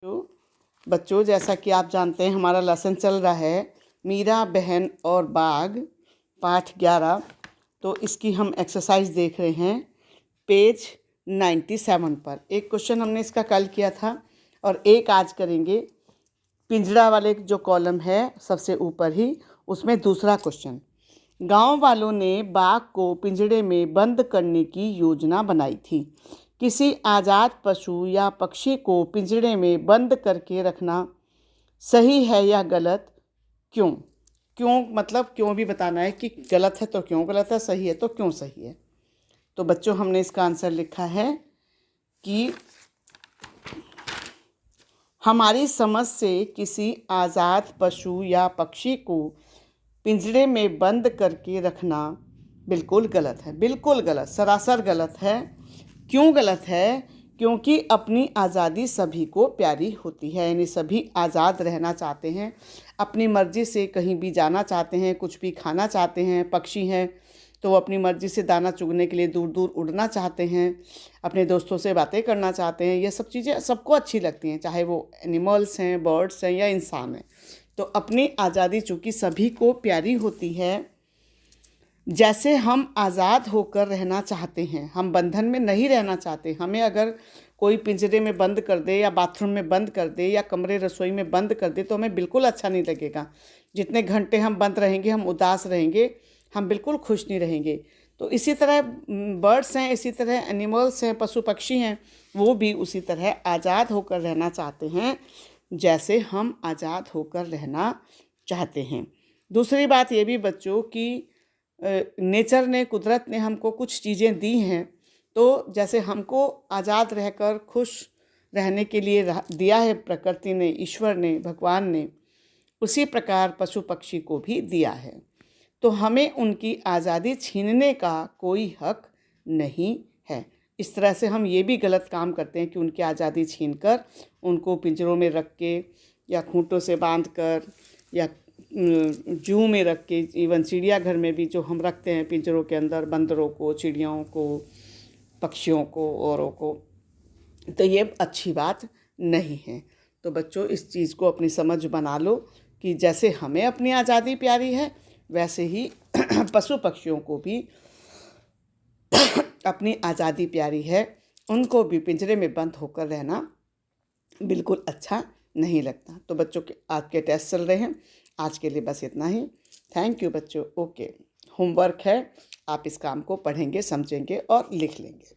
तो बच्चों, जैसा कि आप जानते हैं हमारा लेसन चल रहा है मीरा बहन और बाघ, पाठ 11। तो इसकी हम एक्सरसाइज देख रहे हैं पेज 97 पर। एक क्वेश्चन हमने इसका कल किया था और एक आज करेंगे। पिंजड़ा वाले जो कॉलम है सबसे ऊपर ही, उसमें दूसरा क्वेश्चन। गांव वालों ने बाघ को पिंजड़े में बंद करने की योजना बनाई थी। किसी आज़ाद पशु या पक्षी को पिंजड़े में बंद करके रखना सही है या गलत? क्यों? क्यों मतलब क्यों भी बताना है कि गलत है तो क्यों गलत है, सही है तो क्यों सही है। तो बच्चों, हमने इसका आंसर लिखा है कि हमारी समझ से किसी आज़ाद पशु या पक्षी को पिंजरे में बंद करके रखना बिल्कुल गलत है। बिल्कुल गलत, सरासर गलत है। क्यों गलत है? क्योंकि अपनी आज़ादी सभी को प्यारी होती है, यानी सभी आज़ाद रहना चाहते हैं, अपनी मर्ज़ी से कहीं भी जाना चाहते हैं, कुछ भी खाना चाहते हैं। पक्षी हैं तो वो अपनी मर्ज़ी से दाना चुगने के लिए दूर दूर उड़ना चाहते हैं, अपने दोस्तों से बातें करना चाहते हैं। ये सब चीज़ें सबको अच्छी लगती हैं, चाहे वो एनिमल्स हैं, बर्ड्स हैं या इंसान हैं। तो अपनी आज़ादी चूँकि सभी को प्यारी होती है, जैसे हम आज़ाद होकर रहना चाहते हैं, हम बंधन में नहीं रहना चाहते। हमें अगर कोई पिंजरे में बंद कर दे या बाथरूम में बंद कर दे या कमरे रसोई में बंद कर दे तो हमें बिल्कुल अच्छा नहीं लगेगा। जितने घंटे हम बंद रहेंगे हम उदास रहेंगे, हम बिल्कुल खुश नहीं रहेंगे। तो इसी तरह बर्ड्स हैं, इसी तरह एनिमल्स हैं, पशु पक्षी हैं, वो भी उसी तरह आज़ाद होकर रहना चाहते हैं जैसे हम आज़ाद होकर रहना चाहते हैं। दूसरी बात ये भी बच्चों कि नेचर ने, कुदरत ने हमको कुछ चीज़ें दी हैं, तो जैसे हमको आज़ाद रहकर खुश रहने के लिए दिया है प्रकृति ने, ईश्वर ने, भगवान ने, उसी प्रकार पशु पक्षी को भी दिया है। तो हमें उनकी आज़ादी छीनने का कोई हक नहीं है। इस तरह से हम ये भी गलत काम करते हैं कि उनकी आज़ादी छीनकर उनको पिंजरों में रख के या खूंटों से बांध कर या जू में रख के, इवन चिड़ियाघर में भी जो हम रखते हैं पिंजरों के अंदर बंदरों को, चिड़ियों को, पक्षियों को, औरों को, तो ये अच्छी बात नहीं है। तो बच्चों, इस चीज़ को अपनी समझ बना लो कि जैसे हमें अपनी आज़ादी प्यारी है वैसे ही पशु पक्षियों को भी अपनी आज़ादी प्यारी है। उनको भी पिंजरे में बंद होकर रहना बिल्कुल अच्छा नहीं लगता। तो बच्चों के आज के टेस्ट चल रहे हैं, आज के लिए बस इतना ही। थैंक यू बच्चों। ओके, होमवर्क है, आप इस काम को पढ़ेंगे, समझेंगे और लिख लेंगे।